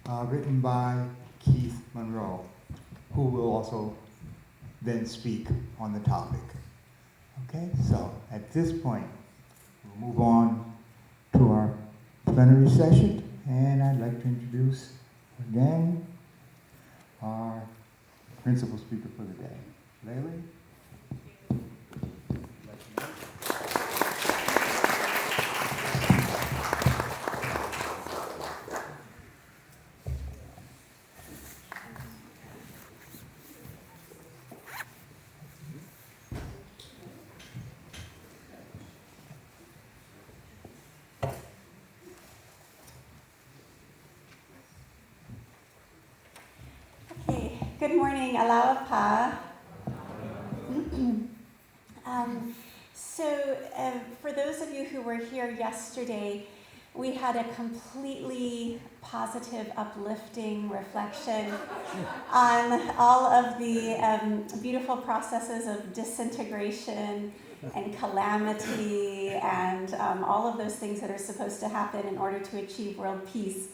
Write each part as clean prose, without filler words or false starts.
written by Keith Monroe, who will also then speak on the topic. Okay, so at this point, we'll move on to our plenary session, and I'd like to introduce again our principal speaker for the day, Laylee. Good morning, Alawa Pa. For those of you who were here yesterday, we had a completely positive, uplifting reflection on all of the beautiful processes of disintegration and calamity and all of those things that are supposed to happen in order to achieve world peace.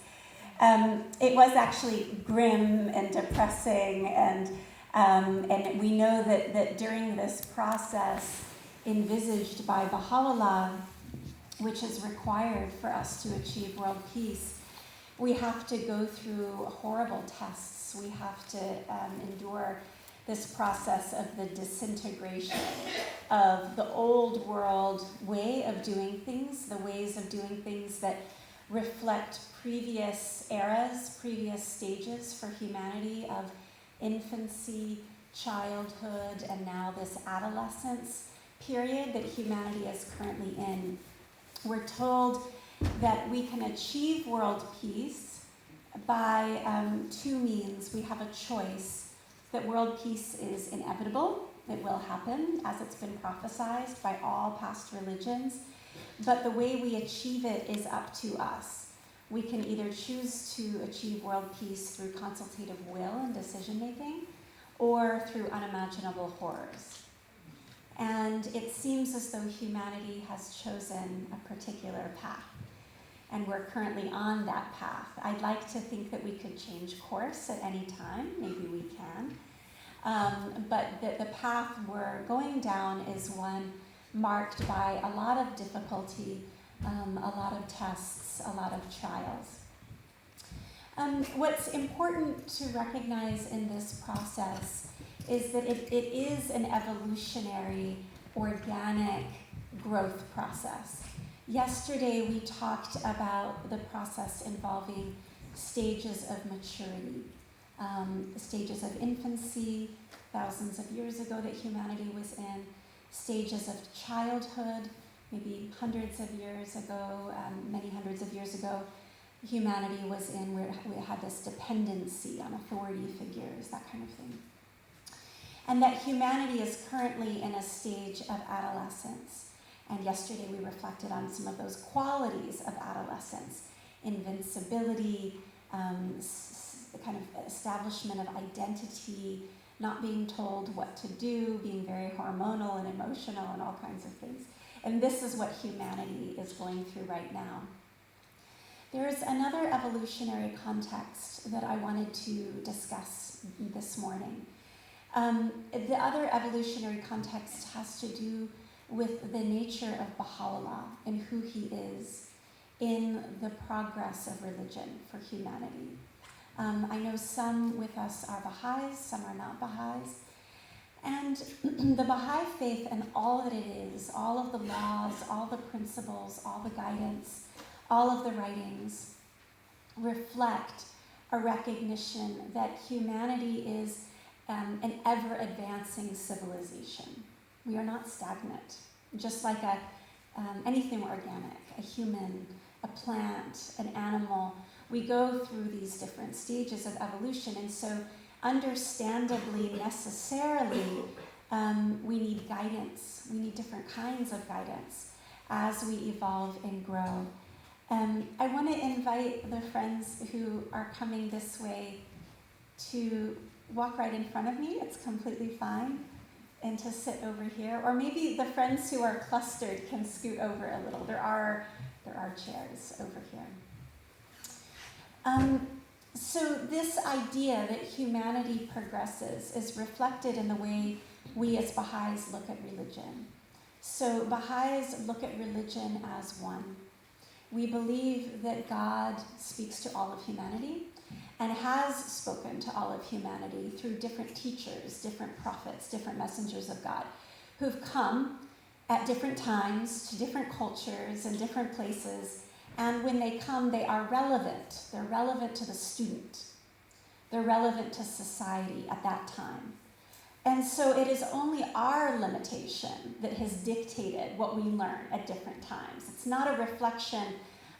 It was actually grim and depressing, and we know that during this process envisaged by Baha'u'llah, which is required for us to achieve world peace, we have to go through horrible tests. We have to endure this process of the disintegration of the old world way of doing things, the ways of doing things that reflect previous eras, previous stages for humanity of infancy, childhood, and now this adolescence period that humanity is currently in. We're told that we can achieve world peace by two means. We have a choice that world peace is inevitable. It will happen, as it's been prophesied by all past religions. But the way we achieve it is up to us. We can either choose to achieve world peace through consultative will and decision making, or through unimaginable horrors. And it seems as though humanity has chosen a particular path, and we're currently on that path. I'd like to think that we could change course at any time. Maybe we can. But the path we're going down is one marked by a lot of difficulty, a lot of tests, a lot of trials. What's important to recognize in this process is that it is an evolutionary, organic growth process. Yesterday we talked about the process involving stages of maturity, stages of infancy, thousands of years ago that humanity was in, stages of childhood, maybe hundreds of years ago, many hundreds of years ago, humanity was in where we had this dependency on authority figures, that kind of thing. And that humanity is currently in a stage of adolescence. And yesterday we reflected on some of those qualities of adolescence: invincibility, the kind of establishment of identity, not being told what to do, being very hormonal and emotional and all kinds of things. And this is what humanity is going through right now. There's another evolutionary context that I wanted to discuss this morning. The other evolutionary context has to do with the nature of Baha'u'llah and who he is in the progress of religion for humanity. I know some with us are Baha'is, some are not Baha'is. And the Baha'i faith and all that it is, all of the laws, all the principles, all the guidance, all of the writings reflect a recognition that humanity is an ever-advancing civilization. We are not stagnant, just like anything organic, a human, a plant, an animal. We go through these different stages of evolution, and so understandably, necessarily, we need guidance. We need different kinds of guidance as we evolve and grow. I want to invite the friends who are coming this way to walk right in front of me. It's completely fine. And to sit over here. Or maybe the friends who are clustered can scoot over a little. There are chairs over here. So this idea that humanity progresses is reflected in the way we as Baha'is look at religion. So Baha'is look at religion as one. We believe that God speaks to all of humanity and has spoken to all of humanity through different teachers, different prophets, different messengers of God, who've come at different times to different cultures and different places. And when they come, they are relevant. They're relevant to the student. They're relevant to society at that time. And so it is only our limitation that has dictated what we learn at different times. It's not a reflection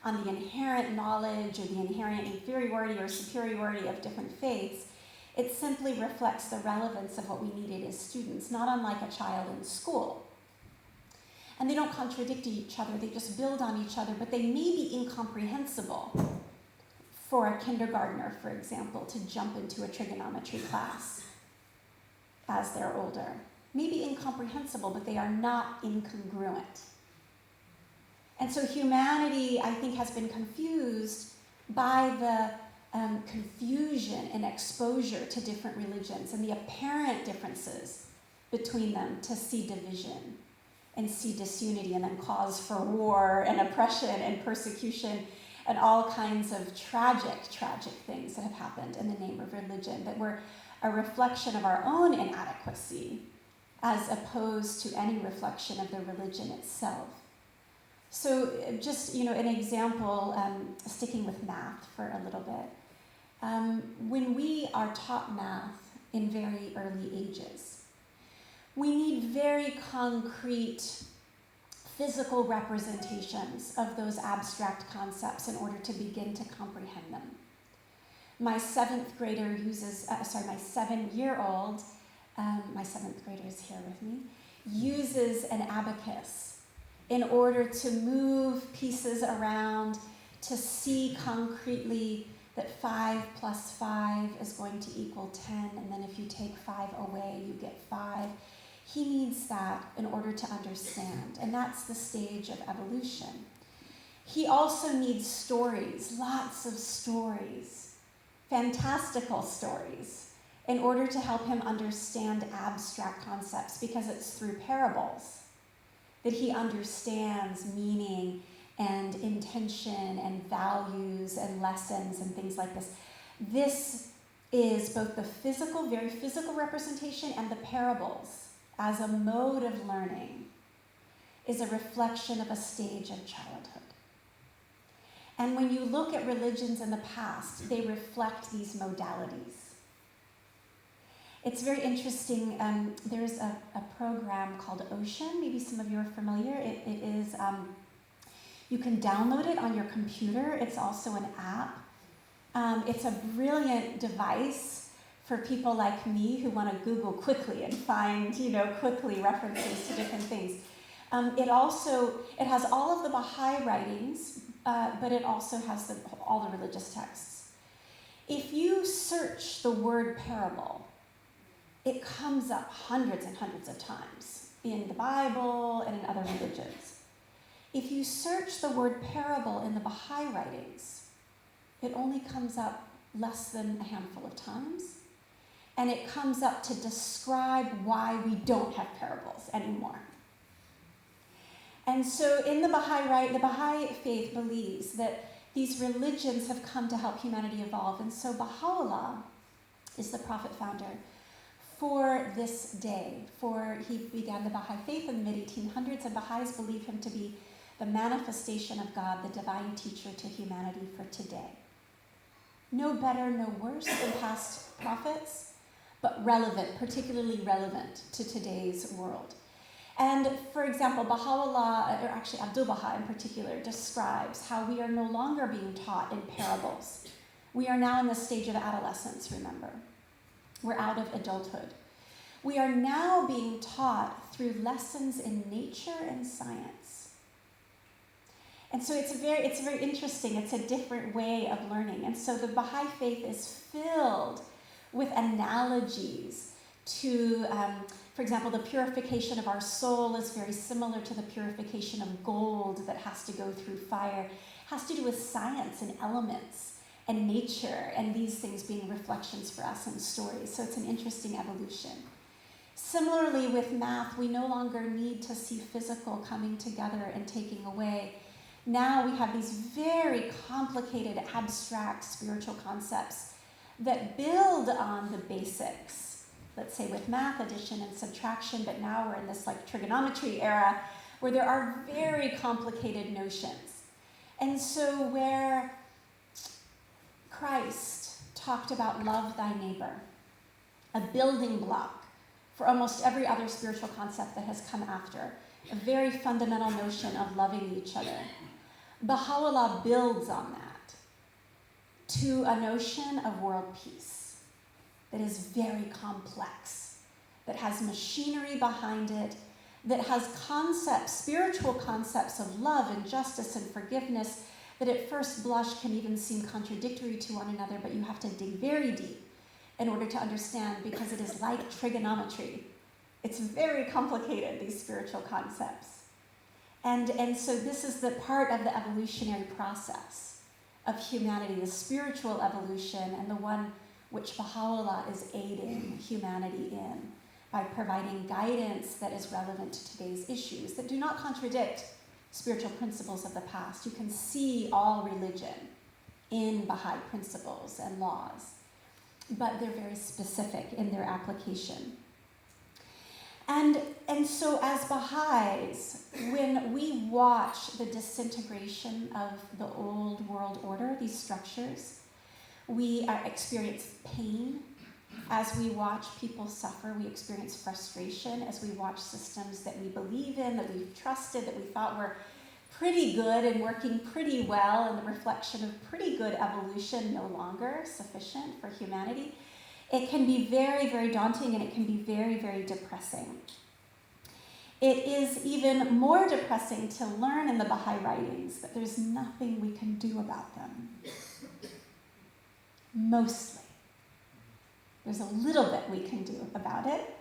on the inherent knowledge or the inherent inferiority or superiority of different faiths. It simply reflects the relevance of what we needed as students, not unlike a child in school. And they don't contradict each other, they just build on each other, but they may be incomprehensible for a kindergartner, for example, to jump into a trigonometry class as they're older. Maybe incomprehensible, but they are not incongruent. And so humanity, I think, has been confused by the confusion and exposure to different religions and the apparent differences between them to see division and see disunity and then cause for war and oppression and persecution and all kinds of tragic things that have happened in the name of religion that were a reflection of our own inadequacy as opposed to any reflection of the religion itself. So just, an example, sticking with math for a little bit. When we are taught math in very early ages, we need very concrete physical representations of those abstract concepts in order to begin to comprehend them. My 7th grader uses, my 7-year-old, my 7th grader is here with me, uses an abacus in order to move pieces around, to see concretely that 5 plus 5 is going to equal 10, and then if you take 5 away, you get 5. He needs that in order to understand, and that's the stage of evolution. He also needs stories, lots of stories, fantastical stories, in order to help him understand abstract concepts, because it's through parables that he understands meaning and intention and values and lessons and things like this. This is both the physical, very physical representation, and the parables as a mode of learning is a reflection of a stage of childhood. And when you look at religions in the past, they reflect these modalities. It's very interesting. There's a program called Ocean. Maybe some of you are familiar. It is, you can download it on your computer. It's also an app. It's a brilliant device for people like me who want to Google quickly and find, quickly references to different things. It has all of the Bahai writings, but it also has all the religious texts. If you search the word parable, it comes up hundreds and hundreds of times in the Bible and in other religions. If you search the word parable in the Bahai writings, it only comes up less than a handful of times. And it comes up to describe why we don't have parables anymore. And so in the Baha'i faith believes that these religions have come to help humanity evolve. And so Baha'u'llah is the prophet founder for this day. He began the Baha'i faith in the mid-1800s, and Baha'is believe him to be the manifestation of God, the divine teacher to humanity for today. No better, no worse than past prophets, but relevant, particularly relevant to today's world. And for example, Baha'u'llah, or actually Abdu'l-Baha in particular, describes how we are no longer being taught in parables. We are now in the stage of adolescence, remember. We're out of adulthood. We are now being taught through lessons in nature and science. And so it's very interesting. It's a different way of learning. And so the Baha'i faith is filled with analogies to, for example, the purification of our soul is very similar to the purification of gold that has to go through fire. It has to do with science and elements and nature, and these things being reflections for us in stories. So it's an interesting evolution. Similarly, with math, we no longer need to see physical coming together and taking away. Now we have these very complicated, abstract spiritual concepts that build on the basics. Let's say with math, addition and subtraction, but now we're in this like trigonometry era where there are very complicated notions. And so where Christ talked about love thy neighbor, a building block for almost every other spiritual concept that has come after, a very fundamental notion of loving each other. Baha'u'llah builds on that to a notion of world peace that is very complex, that has machinery behind it, that has concepts, spiritual concepts of love and justice and forgiveness that at first blush can even seem contradictory to one another, but you have to dig very deep in order to understand, because it is like trigonometry. It's very complicated, these spiritual concepts. And so this is the part of the evolutionary process of humanity, the spiritual evolution, and the one which Baha'u'llah is aiding humanity in by providing guidance that is relevant to today's issues, that do not contradict spiritual principles of the past. You can see all religion in Baha'i principles and laws, but they're very specific in their application. And so as Baha'is, when we watch the disintegration of the old world order, these structures, we experience pain. As we watch people suffer, we experience frustration. As we watch systems that we believe in, that we've trusted, that we thought were pretty good and working pretty well, and the reflection of pretty good evolution no longer sufficient for humanity, it can be very, very daunting, and it can be very, very depressing. It is even more depressing to learn in the Baha'i writings that there's nothing we can do about them. Mostly. There's a little bit we can do about it,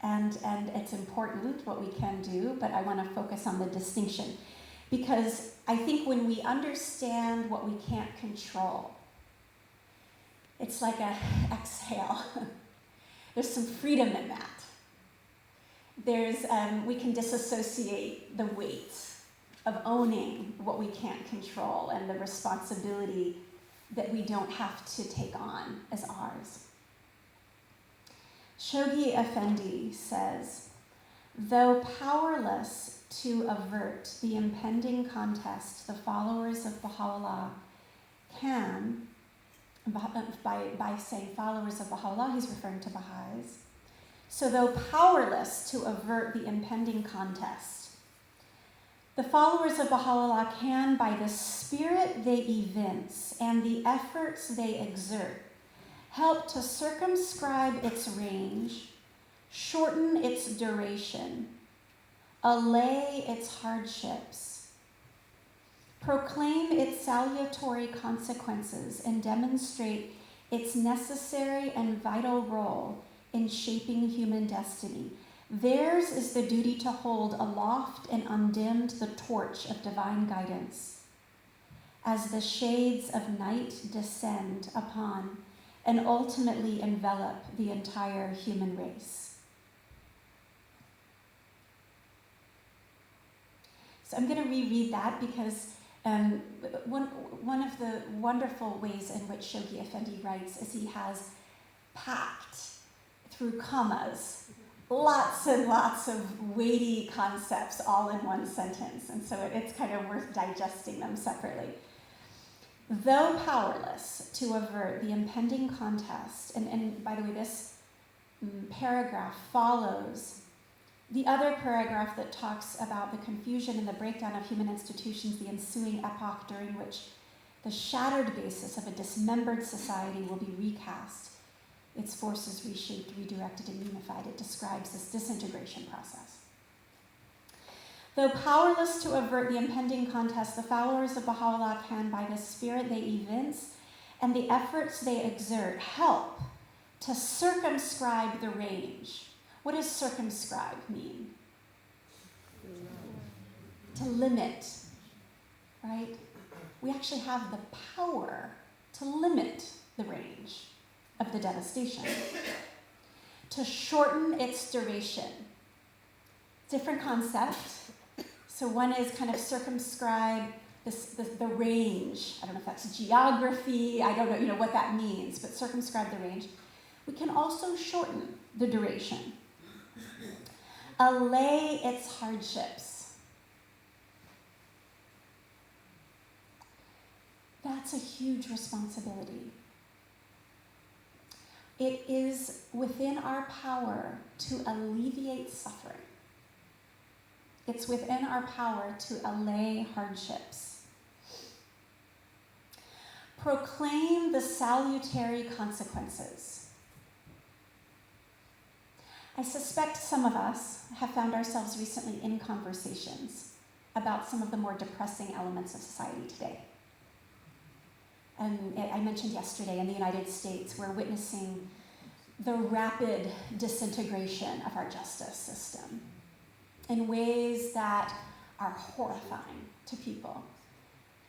and it's important what we can do, but I want to focus on the distinction. Because I think when we understand what we can't control, it's like a exhale. There's some freedom in that. We can disassociate the weight of owning what we can't control and the responsibility that we don't have to take on as ours. Shoghi Effendi says, though powerless to avert the impending contest, the followers of Baha'u'llah can, by saying followers of Baha'u'llah, he's referring to Baha'is. So though powerless to avert the impending contest, the followers of Baha'u'llah can, by the spirit they evince and the efforts they exert, help to circumscribe its range, shorten its duration, allay its hardships, proclaim its salutary consequences, and demonstrate its necessary and vital role in shaping human destiny. Theirs is the duty to hold aloft and undimmed the torch of divine guidance as the shades of night descend upon and ultimately envelop the entire human race. So I'm going to reread that because one of the wonderful ways in which Shoghi Effendi writes is he has packed through commas lots and lots of weighty concepts all in one sentence, and so it's kind of worth digesting them separately. Though powerless to avert the impending contest, and by the way, this paragraph follows the other paragraph that talks about the confusion and the breakdown of human institutions, the ensuing epoch during which the shattered basis of a dismembered society will be recast, its forces reshaped, redirected, and unified. It describes this disintegration process. Though powerless to avert the impending contest, the followers of Baha'u'llah can, by the spirit they evince and the efforts they exert, help to circumscribe the range. What does circumscribe mean? To limit, right? We actually have the power to limit the range of the devastation, to shorten its duration. Different concept. So one is kind of circumscribe the range. I don't know if that's geography, I don't know, what that means, but circumscribe the range. We can also shorten the duration. Allay its hardships. That's a huge responsibility. It is within our power to alleviate suffering. It's within our power to allay hardships. Proclaim the salutary consequences. I suspect some of us have found ourselves recently in conversations about some of the more depressing elements of society today. I mentioned yesterday in the United States, we're witnessing the rapid disintegration of our justice system in ways that are horrifying to people.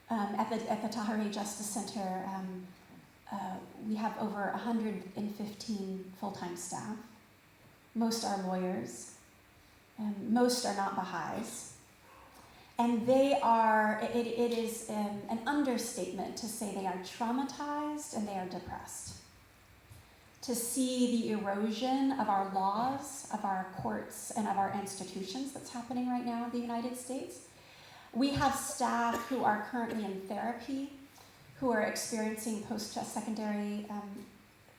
At the Tahrir Justice Center, we have over 115 full-time staff. Most are lawyers. Most are not Baha'is. And they are, it is an understatement to say they are traumatized and they are depressed. To see the erosion of our laws, of our courts, and of our institutions that's happening right now in the United States. We have staff who are currently in therapy, who are experiencing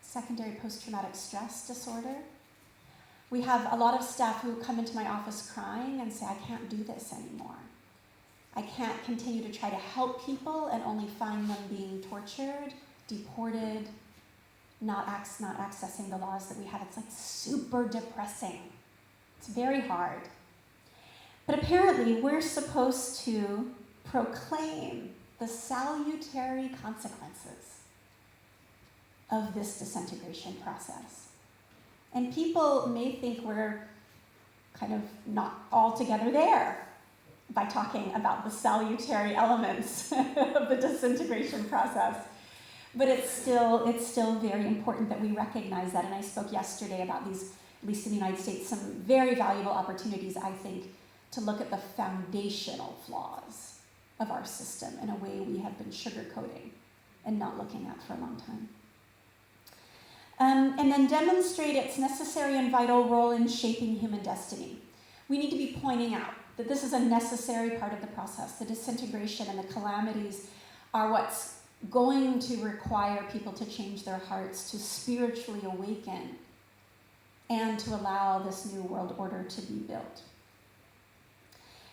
secondary post-traumatic stress disorder. We have a lot of staff who come into my office crying and say, I can't do this anymore. I can't continue to try to help people and only find them being tortured, deported, not accessing the laws that we have. It's like super depressing. It's very hard. But apparently we're supposed to proclaim the salutary consequences of this disintegration process. And people may think we're kind of not altogether there by talking about the salutary elements of the disintegration process. But it's still very important that we recognize that. And I spoke yesterday about these, at least in the United States, some very valuable opportunities, I think, to look at the foundational flaws of our system in a way we have been sugarcoating and not looking at for a long time. And then demonstrate its necessary and vital role in shaping human destiny. We need to be pointing out that this is a necessary part of the process. The disintegration and the calamities are what's going to require people to change their hearts, to spiritually awaken, and to allow this new world order to be built.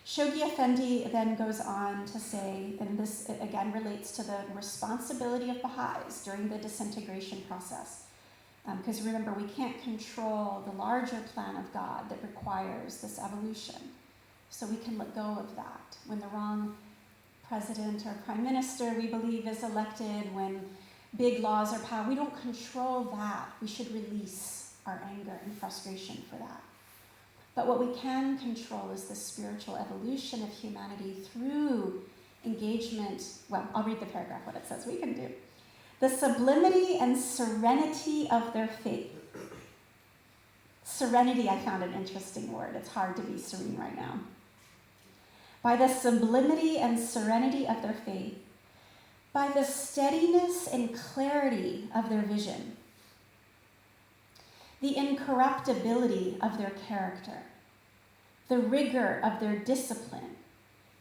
Shoghi Effendi then goes on to say, and this again relates to the responsibility of Baha'is during the disintegration process, because remember, we can't control the larger plan of God that requires this evolution. So we can let go of that. When the wrong president or prime minister, we believe, is elected, when big laws are passed, we don't control that. We should release our anger and frustration for that. But what we can control is the spiritual evolution of humanity through engagement. Well, I'll read the paragraph, what it says we can do. The sublimity and serenity of their faith. Serenity, I found an interesting word. It's hard to be serene right now. By the sublimity and serenity of their faith, by the steadiness and clarity of their vision, the incorruptibility of their character, the rigor of their discipline,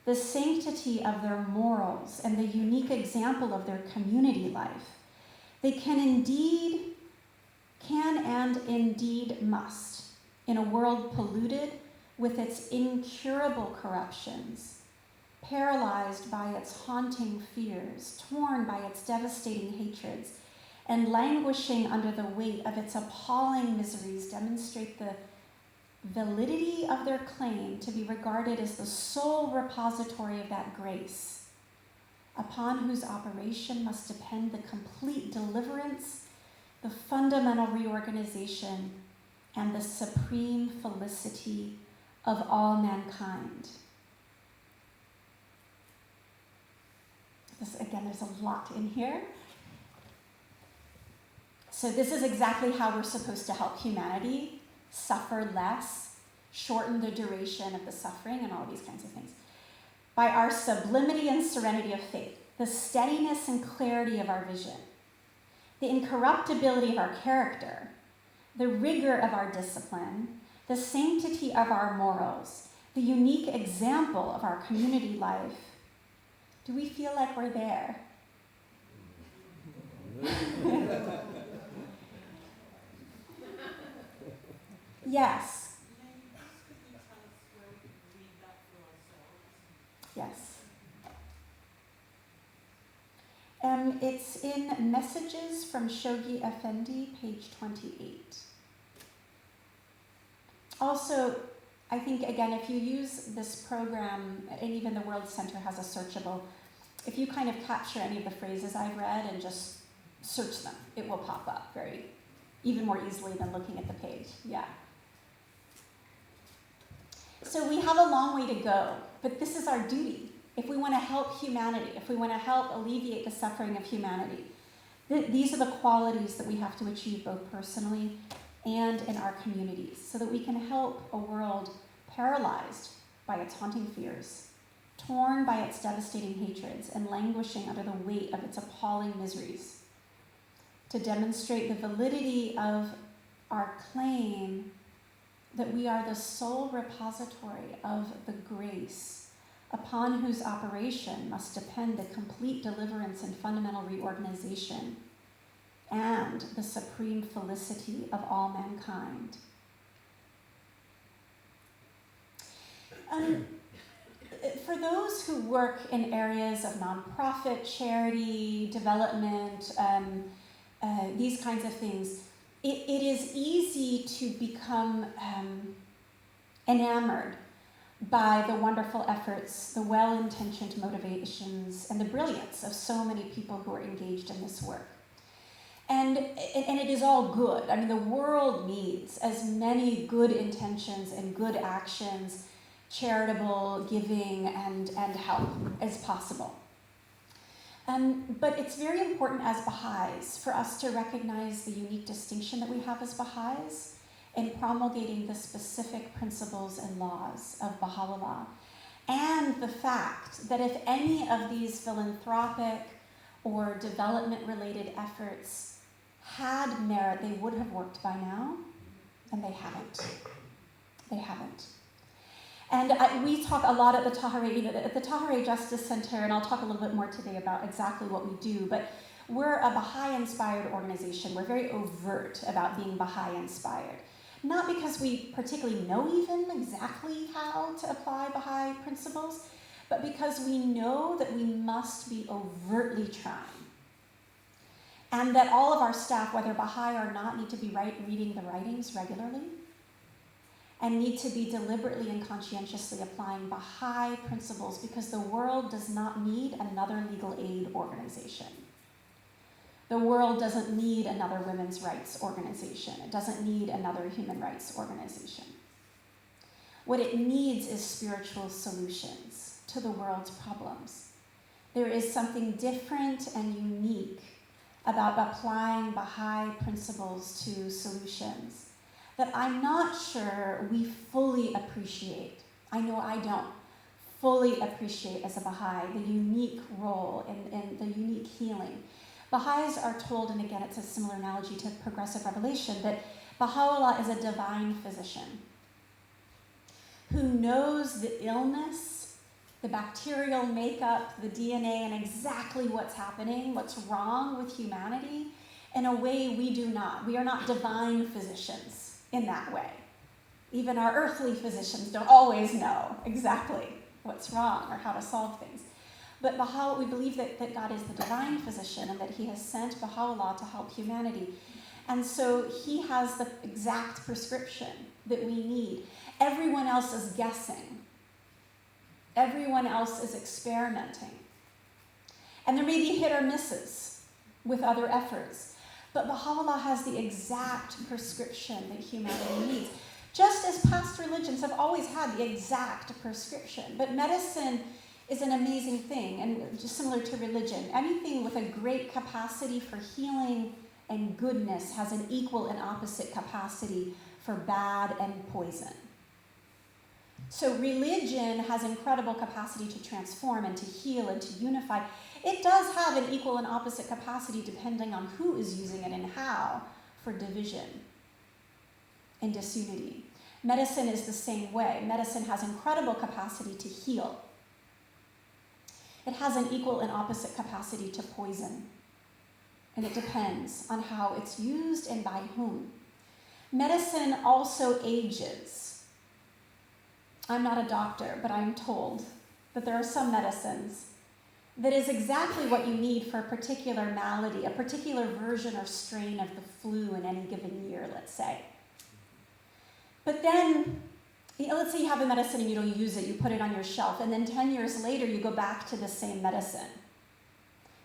the sanctity of their morals, and the unique example of their community life, they can and indeed must, in a world polluted with its incurable corruptions, paralyzed by its haunting fears, torn by its devastating hatreds, and languishing under the weight of its appalling miseries, demonstrate the validity of their claim to be regarded as the sole repository of that grace, upon whose operation must depend the complete deliverance, the fundamental reorganization, and the supreme felicity of all mankind. Again, there's a lot in here. So this is exactly how we're supposed to help humanity suffer less, shorten the duration of the suffering, and all these kinds of things. By our sublimity and serenity of faith, the steadiness and clarity of our vision, the incorruptibility of our character, the rigor of our discipline, the sanctity of our morals, the unique example of our community life. Do we feel like we're there? Yes. Yes. It's in Messages from Shoghi Effendi, page 28. Also, I think, again, if you use this program, and even the World Center has a searchable, if you kind of capture any of the phrases I've read and just search them, it will pop up even more easily than looking at the page. Yeah. So we have a long way to go, but this is our duty. If we want to help humanity, if we want to help alleviate the suffering of humanity, these are the qualities that we have to achieve both personally and in our communities so that we can help a world paralyzed by its haunting fears, torn by its devastating hatreds, and languishing under the weight of its appalling miseries. To demonstrate the validity of our claim that we are the sole repository of the grace upon whose operation must depend the complete deliverance and fundamental reorganization and the supreme felicity of all mankind. For those who work in areas of nonprofit, charity, development, these kinds of things, it is easy to become enamored by the wonderful efforts, the well-intentioned motivations, and the brilliance of so many people who are engaged in this work. And it is all good. I mean, the world needs as many good intentions and good actions, charitable giving and help as possible. But it's very important as Baha'is for us to recognize the unique distinction that we have as Baha'is in promulgating the specific principles and laws of Baha'u'llah, and the fact that if any of these philanthropic or development-related efforts had merit, they would have worked by now, and they haven't. They haven't. And we talk a lot at the Tahrir, at the Tahrir Justice Center, and I'll talk a little bit more today about exactly what we do, but we're a Baha'i-inspired organization. We're very overt about being Baha'i-inspired. Not because we particularly know even exactly how to apply Baha'i principles, but because we know that we must be overtly trying. And that all of our staff, whether Baha'i or not, need to be reading the writings regularly and need to be deliberately and conscientiously applying Baha'i principles because the world does not need another legal aid organization. The world doesn't need another women's rights organization. It doesn't need another human rights organization. What it needs is spiritual solutions to the world's problems. There is something different and unique about applying Baha'i principles to solutions that I'm not sure we fully appreciate. I know I don't fully appreciate as a Baha'i the unique role and the unique healing. Baha'is are told, and again it's a similar analogy to progressive revelation, that Baha'u'llah is a divine physician who knows the illness, the bacterial makeup, the DNA, and exactly what's happening, what's wrong with humanity, in a way we do not. We are not divine physicians in that way. Even our earthly physicians don't always know exactly what's wrong or how to solve things. But we believe that God is the divine physician and that he has sent Baha'u'llah to help humanity. And so he has the exact prescription that we need. Everyone else is guessing. Everyone else is experimenting. And there may be hit or misses with other efforts. But Baha'u'llah has the exact prescription that humanity needs. Just as past religions have always had the exact prescription. But medicine is an amazing thing, and just similar to religion. Anything with a great capacity for healing and goodness has an equal and opposite capacity for bad and poison. So religion has incredible capacity to transform and to heal and to unify. It does have an equal and opposite capacity depending on who is using it and how for division and disunity. Medicine is the same way. Medicine has incredible capacity to heal. It has an equal and opposite capacity to poison. And it depends on how it's used and by whom. Medicine also ages. I'm not a doctor, but I'm told that there are some medicines that is exactly what you need for a particular malady, a particular version or strain of the flu in any given year, let's say. But then, let's say you have a medicine and you don't use it, you put it on your shelf, and then 10 years later you go back to the same medicine.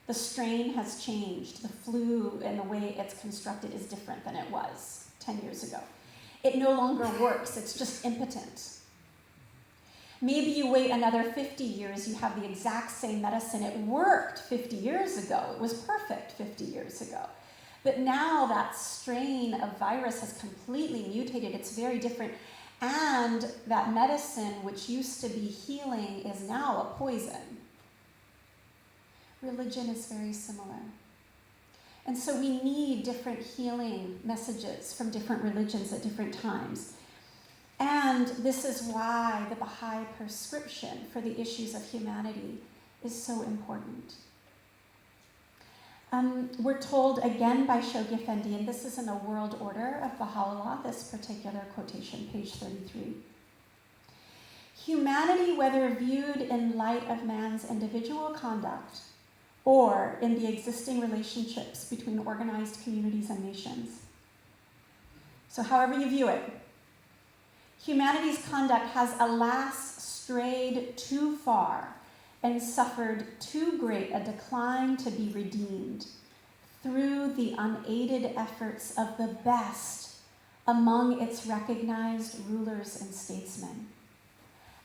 The strain has changed. The flu and the way it's constructed is different than it was 10 years ago. It no longer works, it's just impotent. Maybe you wait another 50 years, you have the exact same medicine. It worked 50 years ago. It was perfect 50 years ago. But now that strain of virus has completely mutated. It's very different. And that medicine, which used to be healing, is now a poison. Religion is very similar. And so we need different healing messages from different religions at different times. And this is why the Bahai prescription for the issues of humanity is so important. We're told again by Shoghi Effendi, and this is in the World Order of Baha'u'llah, this particular quotation, page 33. Humanity, whether viewed in light of man's individual conduct or in the existing relationships between organized communities and nations. So however you view it, humanity's conduct has alas strayed too far and suffered too great a decline to be redeemed through the unaided efforts of the best among its recognized rulers and statesmen.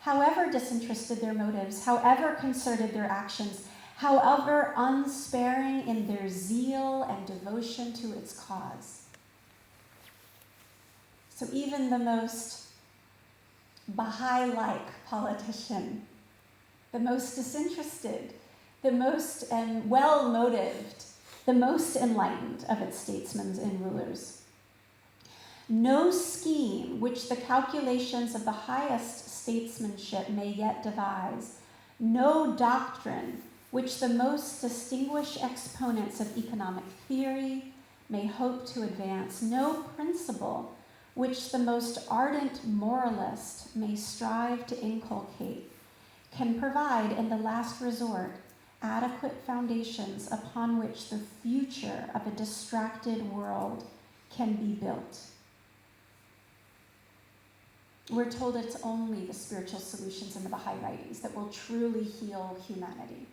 However disinterested their motives, however concerted their actions, however unsparing in their zeal and devotion to its cause. So even the most Bahai-like politician, the most disinterested, the most well-motived, the most enlightened of its statesmen and rulers. No scheme which the calculations of the highest statesmanship may yet devise, no doctrine which the most distinguished exponents of economic theory may hope to advance, no principle which the most ardent moralist may strive to inculcate, can provide in the last resort adequate foundations upon which the future of a distracted world can be built. We're told it's only the spiritual solutions in the Baha'i writings that will truly heal humanity.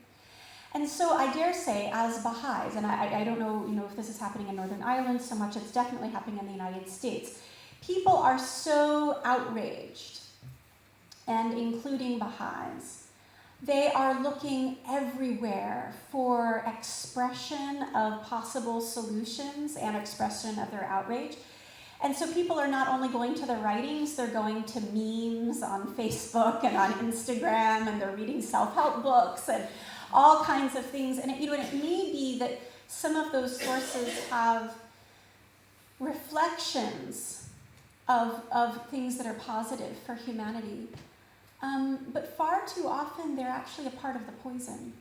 And so I dare say, as Baha'is, and I don't know, if this is happening in Northern Ireland so much, it's definitely happening in the United States. People are so outraged, and including Baha'is, they are looking everywhere for expression of possible solutions and expression of their outrage. And so people are not only going to the writings, they're going to memes on Facebook and on Instagram, and they're reading self-help books and all kinds of things. And it may be that some of those sources have reflections of things that are positive for humanity. But far too often, they're actually a part of the poison.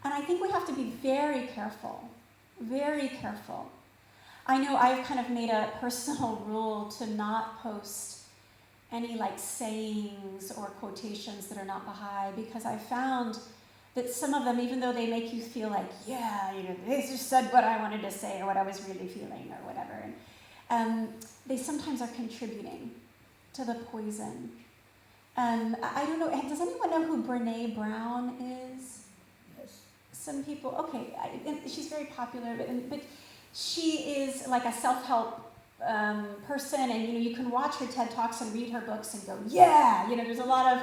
And I think we have to be very careful, very careful. I know I've kind of made a personal rule to not post any sayings or quotations that are not Baha'i, because I found that some of them, even though they make you feel like, they just said what I wanted to say or what I was really feeling or whatever, and they sometimes are contributing to the poison. I don't know, does anyone know who Brene Brown is? Yes. Some people, okay, she's very popular, but she is like a self-help person, and you can watch her TED Talks and read her books and go, there's a lot of,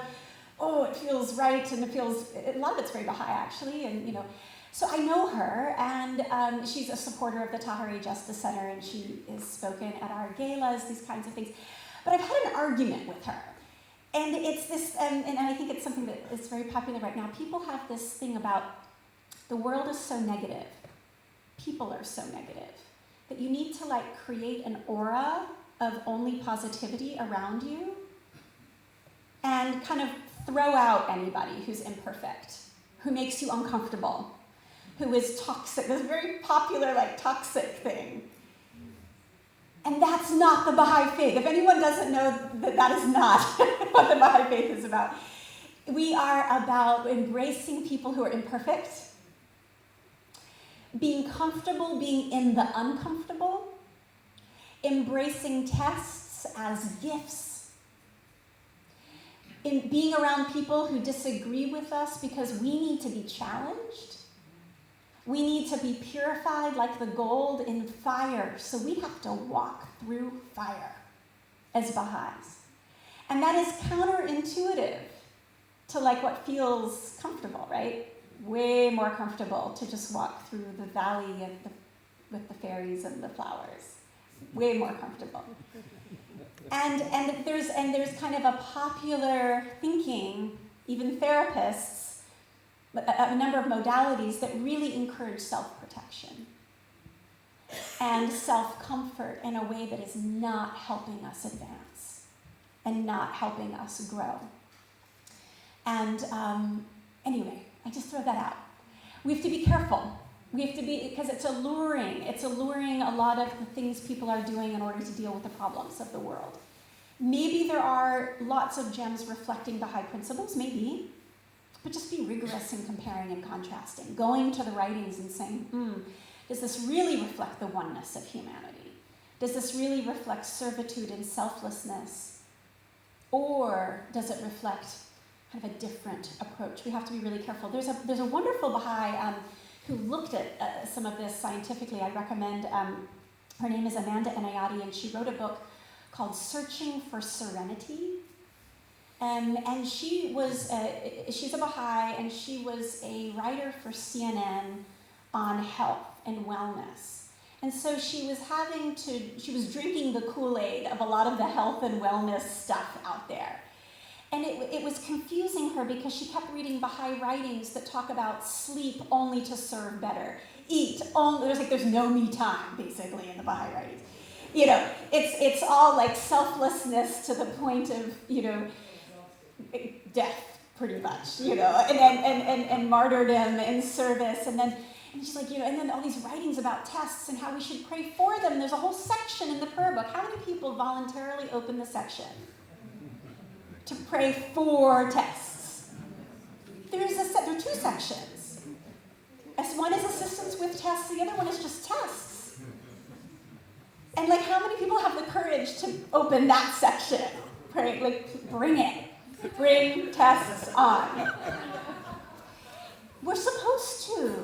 it feels right, and a lot of it's very Baha'i actually, and So I know her, and she's a supporter of the Tahrir Justice Center, and she is spoken at our galas, these kinds of things. But I've had an argument with her. And it's this, and I think it's something that is very popular right now. People have this thing about the world is so negative, people are so negative, that you need to like create an aura of only positivity around you and kind of throw out anybody who's imperfect, who makes you uncomfortable, who is toxic, this very popular like toxic thing. And that's not the Baha'i faith. If anyone doesn't know that that is not what the Baha'i faith is about. We are about embracing people who are imperfect, being comfortable being in the uncomfortable, embracing tests as gifts, in being around people who disagree with us because we need to be challenged. We need to be purified like the gold in fire, so we have to walk through fire as Baha'is. And that is counterintuitive to like what feels comfortable, right? Way more comfortable to just walk through the valley with the fairies and the flowers. Way more comfortable. And there's kind of a popular thinking, even therapists, a number of modalities that really encourage self-protection and self-comfort in a way that is not helping us advance and not helping us grow. And anyway, I just throw that out. We have to be careful. We have to be, because it's alluring. It's alluring a lot of the things people are doing in order to deal with the problems of the world. Maybe there are lots of gems reflecting Baha'i principles, maybe. But just be rigorous in comparing and contrasting, going to the writings and saying, does this really reflect the oneness of humanity? Does this really reflect servitude and selflessness? Or does it reflect kind of a different approach? We have to be really careful. There's a wonderful Baha'i who looked at some of this scientifically. I recommend, her name is Amanda Inayati, and she wrote a book called Searching for Serenity. And she was, she's a Baha'i, and she was a writer for CNN on health and wellness. And so she was drinking the Kool-Aid of a lot of the health and wellness stuff out there. And it was confusing her because she kept reading Baha'i writings that talk about sleep only to serve better, eat only, there's no me time, basically, in the Baha'i writings. You know, it's all like selflessness to the point of, you know, death, pretty much, you know, and martyrdom and service, and she's like, you know, and then all these writings about tests and how we should pray for them. There's a whole section in the prayer book. How many people voluntarily open the section to pray for tests? There are two sections. One is assistance with tests. The other one is just tests. And like, how many people have the courage to open that section? Pray, like, bring it. Bring tests on. We're supposed to.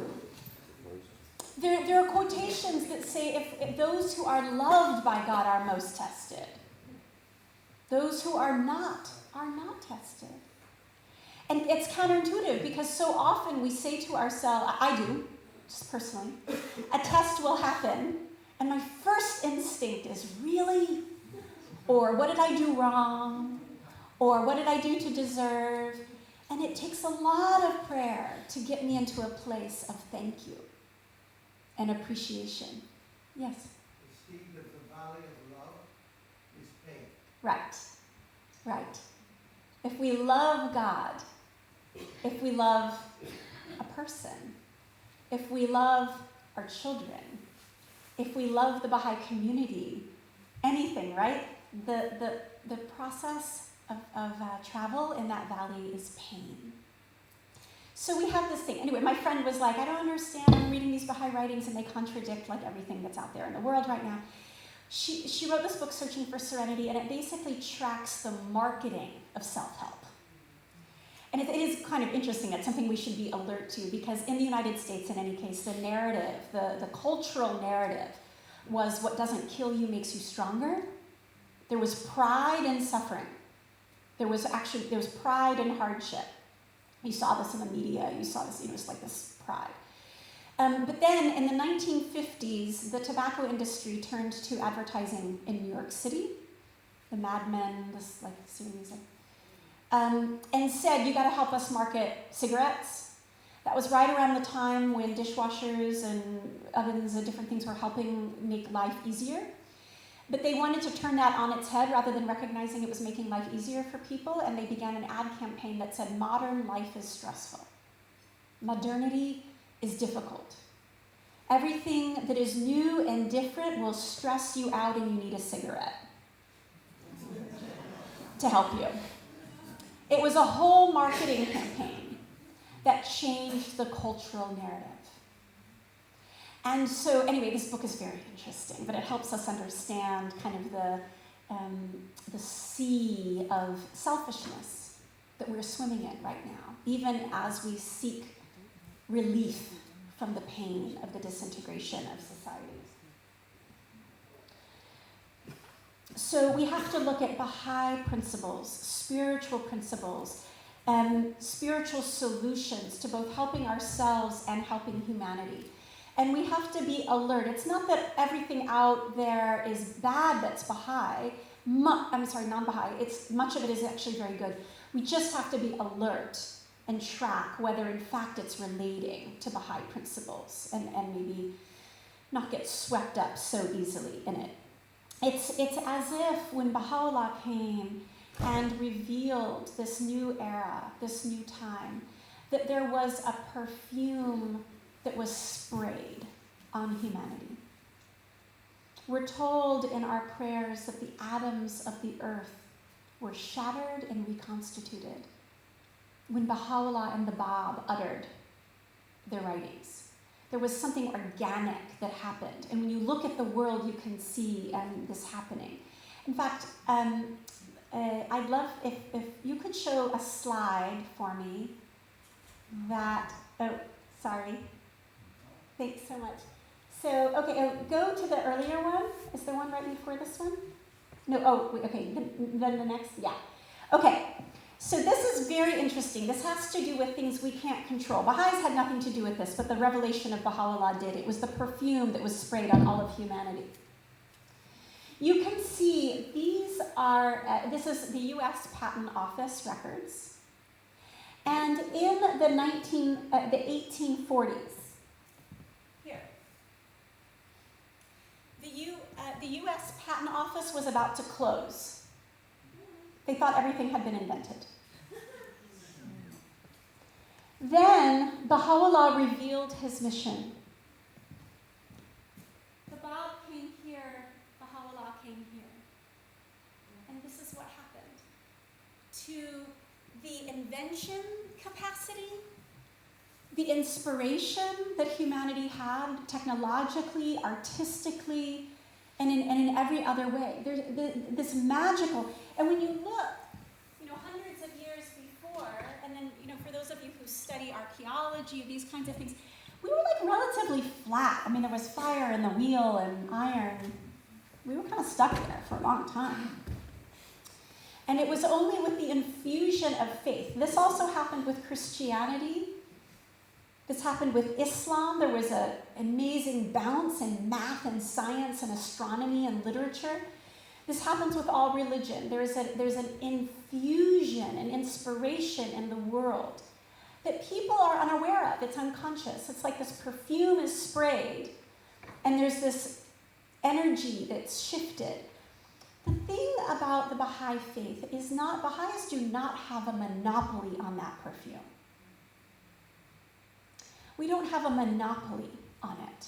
There are quotations that say if those who are loved by God are most tested. Those who are not tested. And it's counterintuitive because so often we say to ourselves, I do, just personally, a test will happen, and my first instinct is, really? Or what did I do wrong? Or what did I do to deserve? And it takes a lot of prayer to get me into a place of thank you and appreciation. Yes? The steep of the valley of love is pain. Right. If we love God, if we love a person, if we love our children, if we love the Baha'i community, anything, right? The process of travel in that valley is pain. So we have this thing. Anyway, my friend was like, I don't understand. I'm reading these Baha'i writings and they contradict like everything that's out there in the world right now. She wrote this book, Searching for Serenity, and it basically tracks the marketing of self-help. And it is kind of interesting. It's something we should be alert to because in the United States, in any case, the narrative, the cultural narrative was what doesn't kill you makes you stronger. There was pride in suffering. There was pride and hardship. You saw this in the media. You saw this, it was like this pride. But then in the 1950s, the tobacco industry turned to advertising in New York City, the Mad Men, this like series, and said, you gotta help us market cigarettes. That was right around the time when dishwashers and ovens and different things were helping make life easier. But they wanted to turn that on its head rather than recognizing it was making life easier for people, and they began an ad campaign that said, modern life is stressful. Modernity is difficult. Everything that is new and different will stress you out and you need a cigarette to help you. It was a whole marketing campaign that changed the cultural narrative. And so anyway, this book is very interesting, but it helps us understand kind of the sea of selfishness that we're swimming in right now, even as we seek relief from the pain of the disintegration of societies. So we have to look at Bahai principles, spiritual solutions to both helping ourselves and helping humanity. And we have to be alert. It's not that everything out there is bad that's Bahai. Non-Bahai. Much of it is actually very good. We just have to be alert and track whether in fact it's relating to Bahai principles and maybe not get swept up so easily in it. It's as if when Baha'u'llah came and revealed this new era, this new time, that there was a perfume that was sprayed on humanity. We're told in our prayers that the atoms of the earth were shattered and reconstituted when Baha'u'llah and the Bab uttered their writings. There was something organic that happened. And when you look at the world, you can see this happening. In fact, I'd love if you could show a slide for me that, sorry. Thanks so much. So, okay, go to the earlier one. Is there one right before this one? No, okay, then the next, yeah. Okay, so this is very interesting. This has to do with things we can't control. Baha'is had nothing to do with this, but the revelation of Baha'u'llah did. It was the perfume that was sprayed on all of humanity. You can see these are, this is the US Patent Office records. And in the 1840s, here, the US Patent Office was about to close. They thought everything had been invented. Then Baha'u'llah revealed his mission. The Bab came here, Baha'u'llah came here. And this is what happened. To the invention capacity, the inspiration that humanity had technologically, artistically, and in every other way. There's this magical, and when you look, hundreds of years before, and then, for those of you who study archaeology, these kinds of things, we were like relatively flat. I mean, there was fire and the wheel and iron. We were kind of stuck there for a long time. And it was only with the infusion of faith. This also happened with Christianity. This happened with Islam. There was an amazing bounce in math and science and astronomy and literature. This happens with all religion. There's an infusion, an inspiration in the world that people are unaware of. It's unconscious. It's like this perfume is sprayed, and there's this energy that's shifted. The thing about the Baha'i faith is Baha'is do not have a monopoly on that perfume. We don't have a monopoly on it.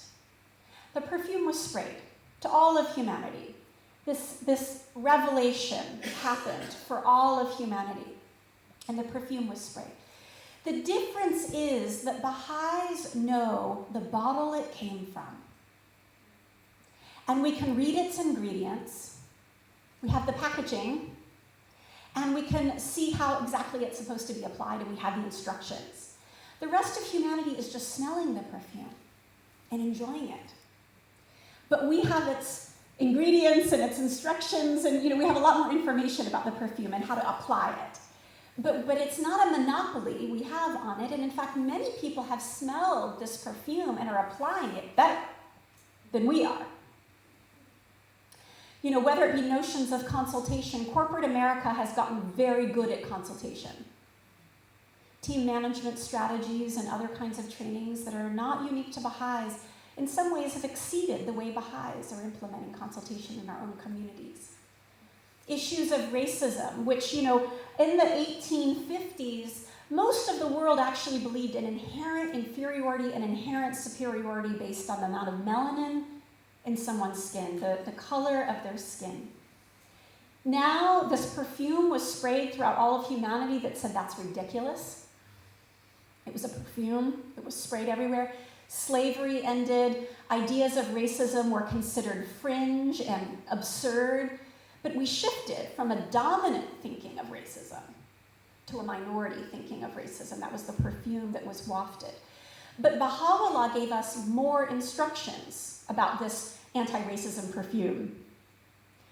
The perfume was sprayed to all of humanity. This revelation happened for all of humanity, and the perfume was sprayed. The difference is that Baha'is know the bottle it came from. And we can read its ingredients. We have the packaging, and we can see how exactly it's supposed to be applied, and we have the instructions. The rest of humanity is just smelling the perfume and enjoying it. But we have its ingredients and its instructions, and we have a lot more information about the perfume and how to apply it. But it's not a monopoly we have on it, and in fact, many people have smelled this perfume and are applying it better than we are. You know, whether it be notions of consultation, corporate America has gotten very good at consultation. Team management strategies and other kinds of trainings that are not unique to Baha'is in some ways have exceeded the way Baha'is are implementing consultation in our own communities. Issues of racism, which, you know, in the 1850s, most of the world actually believed in inherent inferiority and inherent superiority based on the amount of melanin in someone's skin, the color of their skin. Now, this perfume was sprayed throughout all of humanity that said that's ridiculous. It was a perfume that was sprayed everywhere. Slavery ended. Ideas of racism were considered fringe and absurd. But we shifted from a dominant thinking of racism to a minority thinking of racism. That was the perfume that was wafted. But Baha'u'llah gave us more instructions about this anti-racism perfume.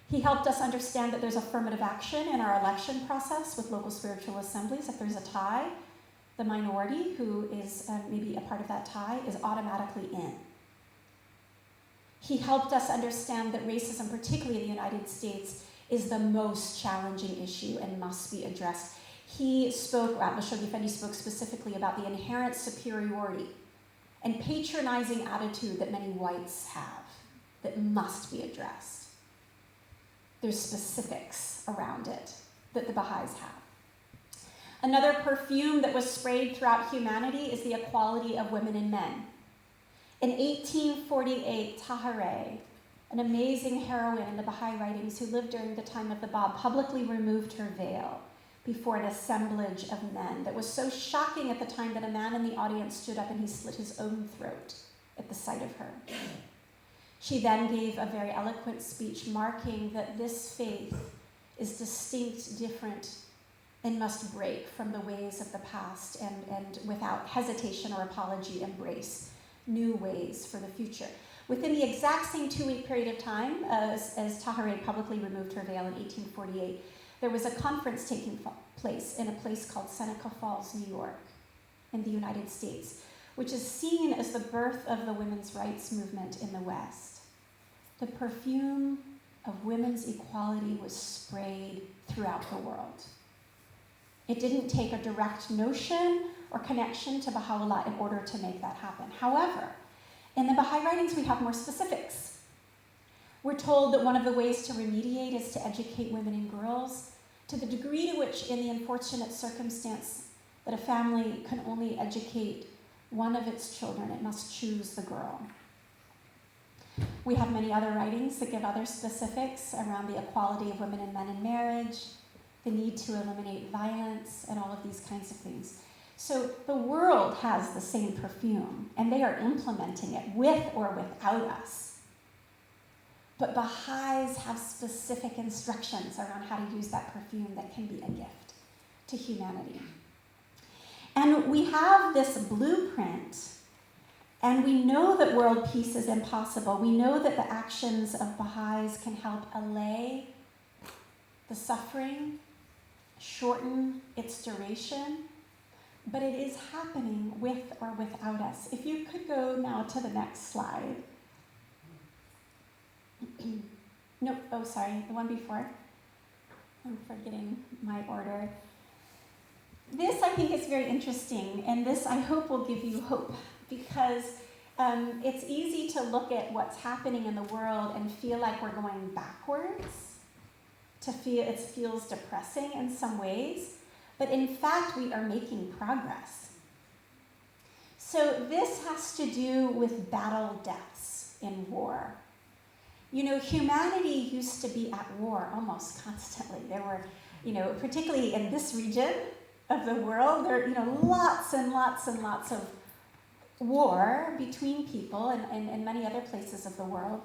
He helped us understand that there's affirmative action in our election process with local spiritual assemblies. If there's a tie, the minority who is maybe a part of that tie is automatically in. He helped us understand that racism, particularly in the United States, is the most challenging issue and must be addressed. He spoke, Mashoghi Effendi spoke specifically about the inherent superiority and patronizing attitude that many whites have that must be addressed. There's specifics around it that the Baha'is have. Another perfume that was sprayed throughout humanity is the equality of women and men. In 1848, Tahereh, an amazing heroine in the Baha'i writings who lived during the time of the Bab, publicly removed her veil before an assemblage of men that was so shocking at the time that a man in the audience stood up and he slit his own throat at the sight of her. She then gave a very eloquent speech marking that this faith is distinct, different, and must break from the ways of the past and without hesitation or apology embrace new ways for the future. Within the exact same 2-week period of time as Tahereh publicly removed her veil in 1848, there was a conference taking place in a place called Seneca Falls, New York, in the United States, which is seen as the birth of the women's rights movement in the West. The perfume of women's equality was sprayed throughout the world. It didn't take a direct notion or connection to Baha'u'llah in order to make that happen. However, in the Baha'i writings, we have more specifics. We're told that one of the ways to remediate is to educate women and girls to the degree to which, in the unfortunate circumstance that a family can only educate one of its children, it must choose the girl. We have many other writings that give other specifics around the equality of women and men in marriage, the need to eliminate violence, and all of these kinds of things. So the world has the same perfume, and they are implementing it with or without us. But Baha'is have specific instructions around how to use that perfume that can be a gift to humanity. And we have this blueprint, and we know that world peace is impossible. We know that the actions of Baha'is can help allay the suffering, shorten its duration, but it is happening with or without us. If you could go now to the next slide. Nope, oh sorry, the one before. I'm forgetting my order. This I think is very interesting, and this I hope will give you hope, because it's easy to look at what's happening in the world and feel like we're going backwards, to feel it feels depressing in some ways, but in fact we are making progress. So this has to do with battle deaths in war. You know, humanity used to be at war almost constantly. There were, you know, particularly in this region of the world, there are, you know, lots and lots and lots of war between people and many other places of the world.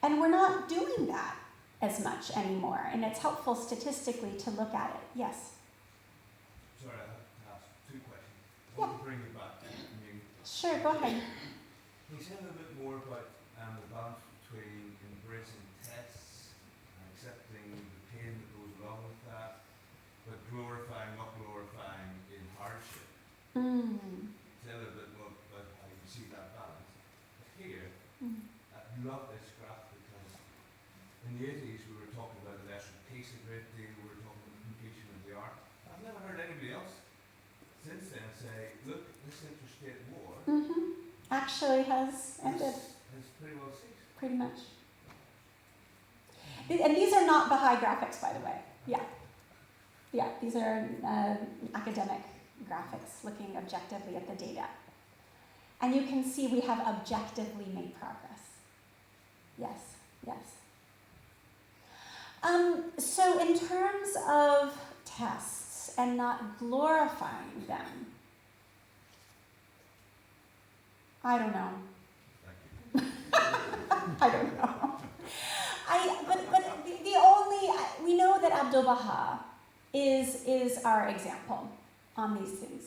And we're not doing that as much anymore. And it's helpful statistically to look at it. Yes? Sorry, I have to ask 2 questions. I Yeah. want to bring it back to you. Sure, go ahead. Can you say a little bit more about the balance between embracing tests and accepting the pain that goes along with that, but glorifying, not glorifying actually has ended It's pretty well ceased. pretty much. And these are not Bahai graphics, by the way. Yeah, these are academic graphics looking objectively at the data. And you can see we have objectively made progress. Yes. So in terms of tests and not glorifying them, I don't know. Thank you. I don't know. But the only, we know that Abdul Baha is our example on these things.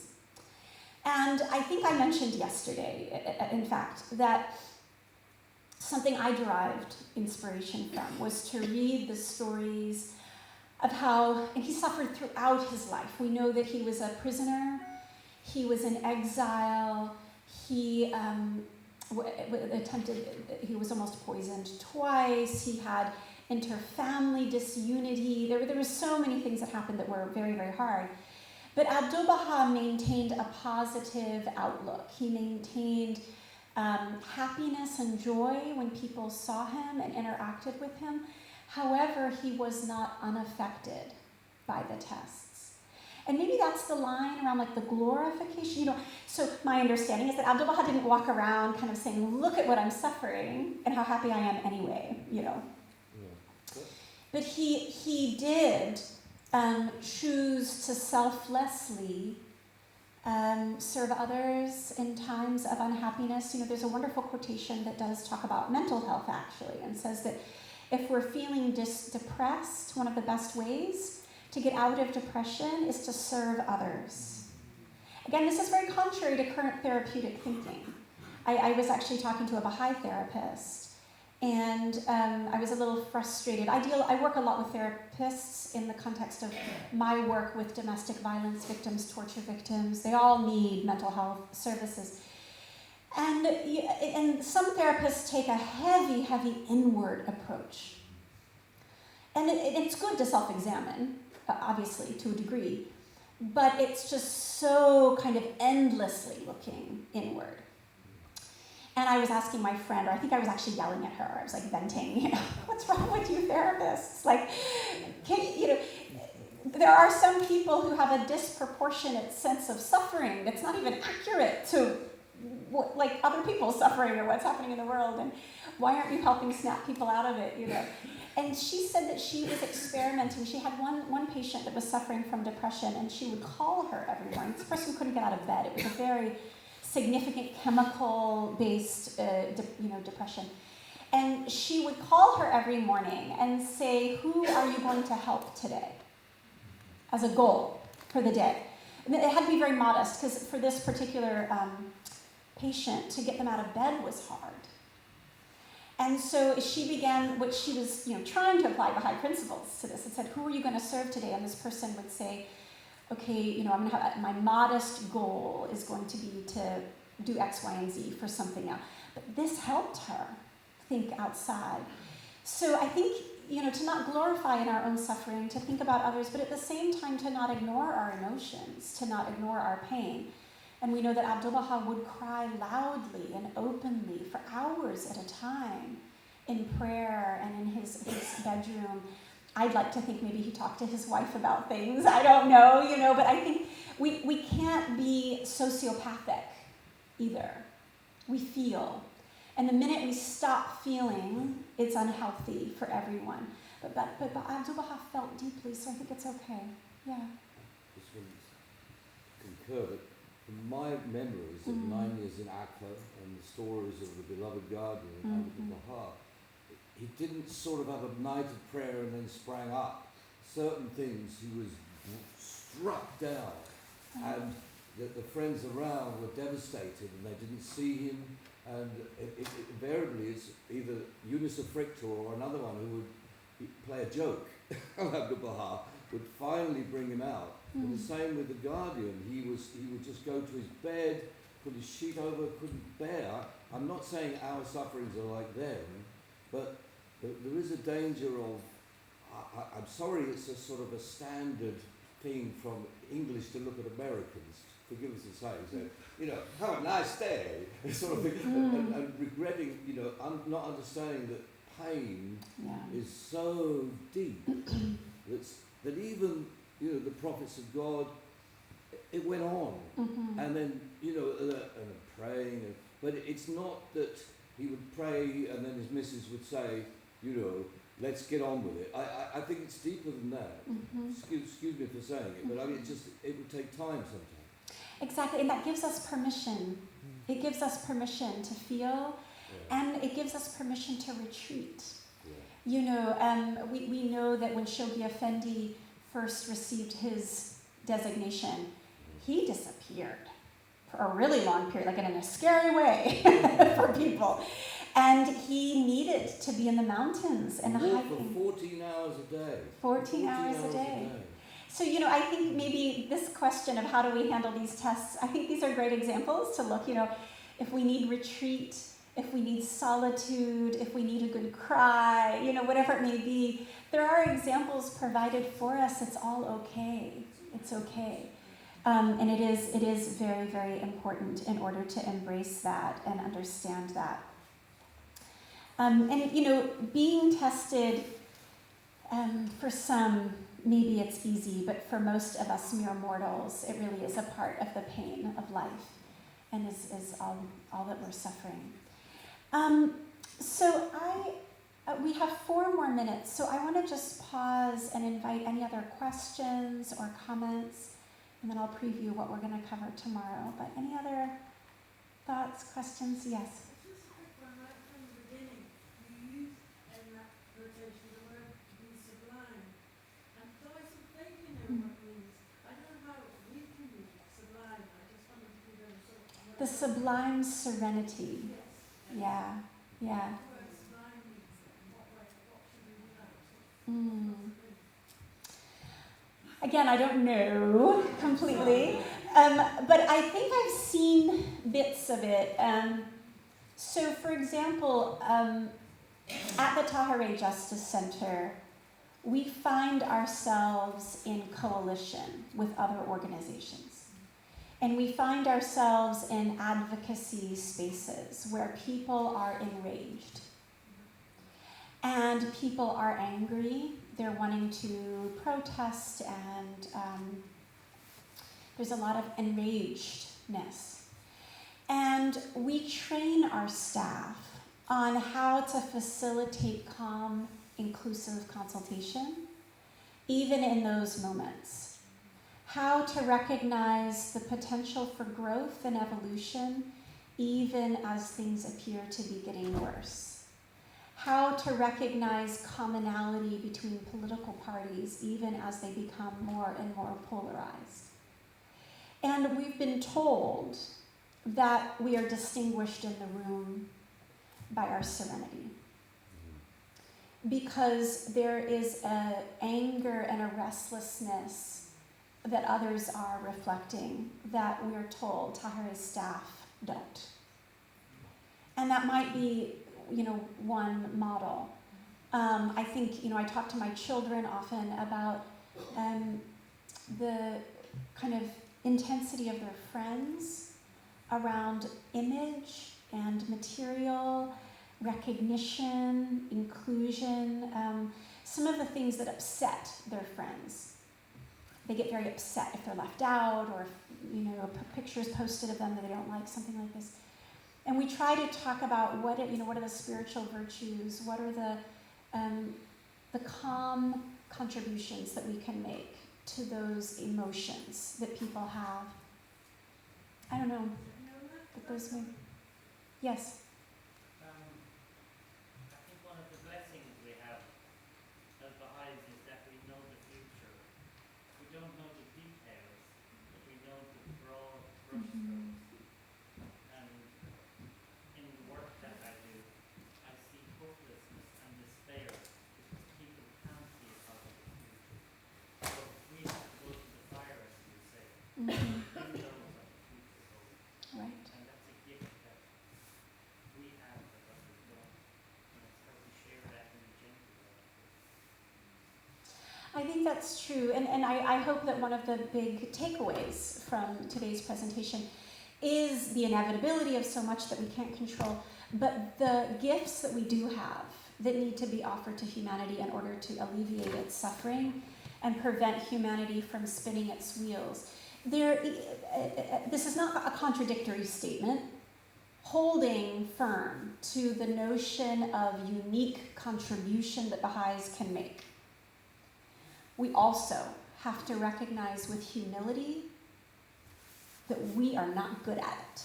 And I think I mentioned yesterday, in fact, that something I derived inspiration from was to read the stories of how, and he suffered throughout his life. We know that he was a prisoner, he was in exile, he he was almost poisoned twice, he had inter-family disunity. There were so many things that happened that were very, very hard. But Abdul Baha maintained a positive outlook. He maintained happiness and joy when people saw him and interacted with him. However, he was not unaffected by the tests. And maybe that's the line around like the glorification, So my understanding is that Abdul Baha didn't walk around kind of saying, look at what I'm suffering and how happy I am anyway, Yeah. But he did choose to selflessly serve others in times of unhappiness. There's a wonderful quotation that does talk about mental health, actually, and says that if we're feeling depressed, one of the best ways to get out of depression is to serve others. Again, this is very contrary to current therapeutic thinking. I was actually talking to a Bahai therapist, and I was a little frustrated. I work a lot with therapists in the context of my work with domestic violence victims, torture victims. They all need mental health services. And some therapists take a heavy, heavy inward approach. And it's good to self-examine, obviously, to a degree, but it's just so kind of endlessly looking inward. And I was asking my friend, or I think I was actually yelling at her. I was like venting, what's wrong with you therapists? Like, there are some people who have a disproportionate sense of suffering that's not even accurate to like other people's suffering or what's happening in the world. And why aren't you helping snap people out of it? And she said that she was experimenting. She had one patient that was suffering from depression, and she would call her every morning. This person couldn't get out of bed. It was a very significant chemical-based depression. And she would call her every morning and say, who are you going to help today? As a goal for the day. And it had to be very modest, because for this particular patient, to get them out of bed was hard. And so she began what she was trying to apply Baha'i principles to this. It said, who are you going to serve today? And this person would say, okay, I'm going to have my modest goal is going to be to do X, Y, and Z for something else. But this helped her think outside. So I think, to not glorify in our own suffering, to think about others, but at the same time to not ignore our emotions, to not ignore our pain. And we know that Abdul Baha would cry loudly and openly for hours at a time in prayer and in his bedroom. I'd like to think maybe he talked to his wife about things. I don't know, but I think we can't be sociopathic either. We feel. And the minute we stop feeling, it's unhealthy for everyone. But Abdul Baha felt deeply, so I think it's okay. Yeah. This one concur, but from my memories of 9 years in Accra and the stories of the beloved guardian, Abdul Baha, he didn't sort of have a night of prayer and then sprang up. Certain things he was struck down, and the friends around were devastated and they didn't see him. And it invariably it's either Yunus Africtor or another one who would play a joke on Abdul Baha, would finally bring him out. And the same with the guardian. He would just go to his bed, put his sheet over, couldn't bear. I'm not saying our sufferings are like them, but there is a danger of, I'm sorry, it's a sort of a standard keen from English to look at Americans, forgive us the saying, so, you know, have a nice day, sort of thing, and regretting, you know, not understanding that pain Yeah. is so deep that even, you know, the prophets of God, it went on, and then, you know, and praying, but it's not that he would pray and then his missus would say, you know, let's get on with it. I think it's deeper than that. Excuse me for saying it, but I mean, it would take time sometimes. Exactly, and that gives us permission. It gives us permission to feel, and it gives us permission to retreat. Yeah. You know, we know that when Shoghi Effendi first received his designation, he disappeared for a really long period, like in a scary way for people. And he needed to be in the mountains and hiking. For 14 hours a day. 14 hours a day. So, you know, I think maybe this question of how do we handle these tests, I think these are great examples to look, you know, if we need retreat, if we need solitude, if we need a good cry, you know, whatever it may be, there are examples provided for us. It's all okay. It's okay. And it is very, very important in order to embrace that and understand that. And, you know, being tested, for some, maybe it's easy, but for most of us mere mortals, it really is a part of the pain of life and is all that we're suffering. So we have 4 more minutes, so I want to just pause and invite any other questions or comments, and then I'll preview what we're going to cover tomorrow. But any other thoughts, questions? Yes? Just a quick one right from the beginning. You used in that quotation the word be sublime. And though I vaguely know what it means, I don't know how we can be sublime. I just wanted to give them sort of The sublime serenity. Yes. Yeah, yeah. What word sublime means and what should we do that? Again, I don't know completely, but I think I've seen bits of it. So, for example, at the Tahirih Justice Center, we find ourselves in coalition with other organizations. And we find ourselves in advocacy spaces where people are enraged. And people are angry. They're wanting to protest, and there's a lot of enragedness. And we train our staff on how to facilitate calm, inclusive consultation, even in those moments. How to recognize the potential for growth and evolution, even as things appear to be getting worse. How to recognize commonality between political parties, even as they become more and more polarized. And we've been told that we are distinguished in the room by our serenity. Because there is an anger and a restlessness that others are reflecting that we're told Tahirih staff don't. And that might be, you know, one model. I think, you know, I talk to my children often about the kind of intensity of their friends around image and material, recognition, inclusion, some of the things that upset their friends. They get very upset if they're left out, or if, you know, pictures posted of them that they don't like, something like this. And we try to talk about what are the spiritual virtues, what are the calm contributions that we can make to those emotions that people have. I don't know, but those may, yes. I think one of the blessings we have as Baha'is is that we know the future. We don't know the details, but we know the broad brushstrokes. And in the work that I do, I see hopelessness and despair because people can't see a positive future. So we have to go to the fire, as you say. You know what the future holds. Right. And that's a gift that I think that's true, and I hope that one of the big takeaways from today's presentation is the inevitability of so much that we can't control, but the gifts that we do have that need to be offered to humanity in order to alleviate its suffering and prevent humanity from spinning its wheels. This is not a contradictory statement. Holding firm to the notion of unique contribution that Baha'is can make, we also have to recognize with humility that we are not good at it.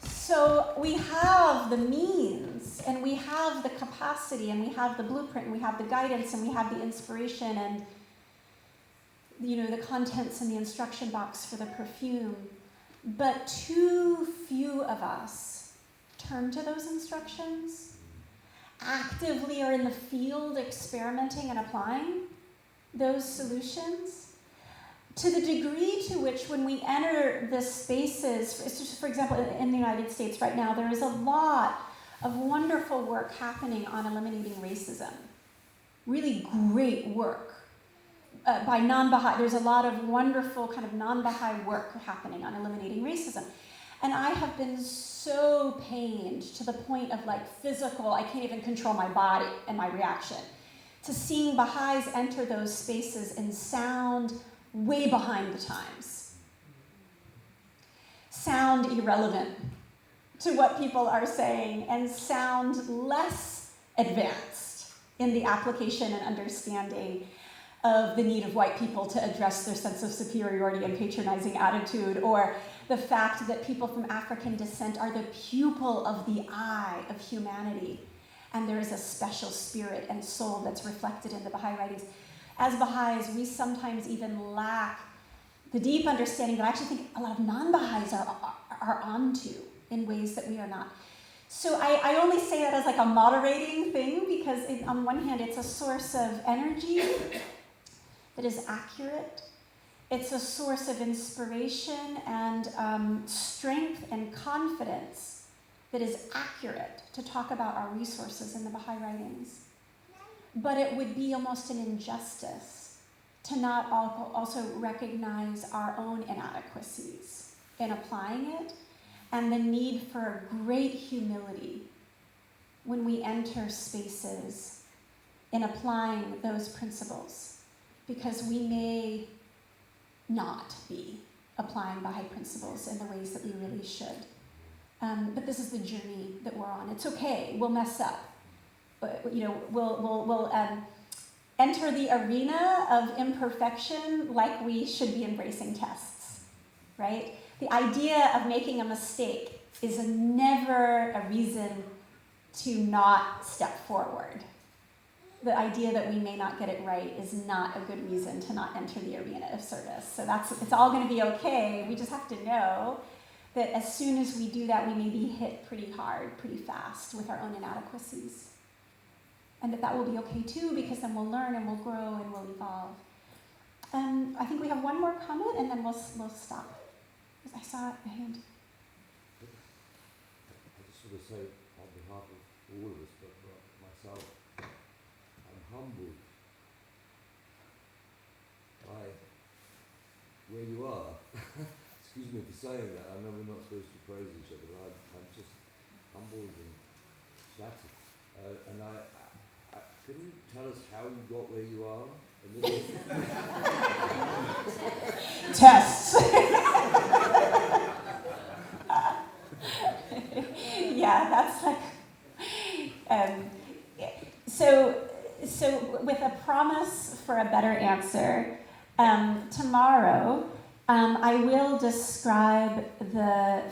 So we have the means, and we have the capacity, and we have the blueprint, and we have the guidance, and we have the inspiration, and the contents in the instruction box for the perfume. But too few of us turn to those instructions, actively are in the field experimenting and applying those solutions, to the degree to which when we enter the spaces, for example, in the United States right now, there is a lot of wonderful work happening on eliminating racism. Really great work. By non-Baha'i, there's a lot of wonderful kind of non-Baha'i work happening on eliminating racism. And I have been so pained to the point of physical, I can't even control my body and my reaction, to seeing Baha'is enter those spaces and sound way behind the times. Sound irrelevant to what people are saying and sound less advanced in the application and understanding of the need of white people to address their sense of superiority and patronizing attitude, or the fact that people from African descent are the pupil of the eye of humanity, and there is a special spirit and soul that's reflected in the Baha'i writings. As Baha'is, we sometimes even lack the deep understanding that I actually think a lot of non-Baha'is are onto in ways that we are not. So I only say that as a moderating thing, because on one hand, it's a source of energy that is accurate. It's a source of inspiration and strength and confidence that is accurate to talk about our resources in the Baha'i writings. But it would be almost an injustice to not also recognize our own inadequacies in applying it, and the need for great humility when we enter spaces in applying those principles. Because we may not be applying Baha'i principles in the ways that we really should. But this is the journey that we're on. It's okay, we'll mess up. But we'll enter the arena of imperfection like we should be embracing tests, right? The idea of making a mistake is never a reason to not step forward. The idea that we may not get it right is not a good reason to not enter the arena of service. So it's all going to be okay. We just have to know that as soon as we do that, we may be hit pretty hard, pretty fast with our own inadequacies. And that will be okay too, because then we'll learn and we'll grow and we'll evolve. I think we have one more comment and then we'll stop. I saw a hand. I just want to say on behalf of all of us, but myself, I'm humbled by where you are. Excuse me for saying that. I know we're not supposed to praise each other, but I'm just humbled and flattered. And can you tell us how you got where you are? Tests. Yeah, that's so with a promise for a better answer, tomorrow I will describe the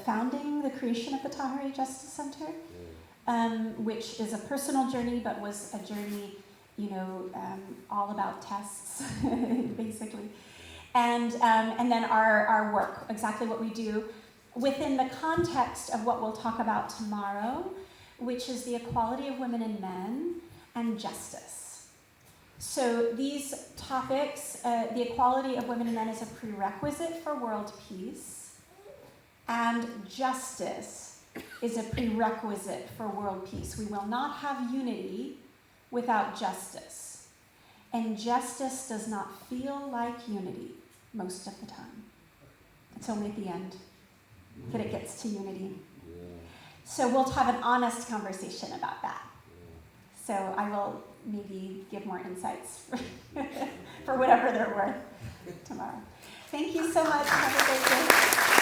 creation of the Tahiri Justice Center, which is a personal journey, but was a journey, all about tests, basically. And then our work, exactly what we do, within the context of what we'll talk about tomorrow, which is the equality of women and men and justice. So these topics, the equality of women and men is a prerequisite for world peace, and justice is a prerequisite for world peace. We will not have unity without justice. And justice does not feel like unity most of the time. It's only at the end that it gets to unity. Yeah. So we'll have an honest conversation about that. Yeah. So I will maybe give more insights for whatever they're worth tomorrow. Thank you so much. Have a great day.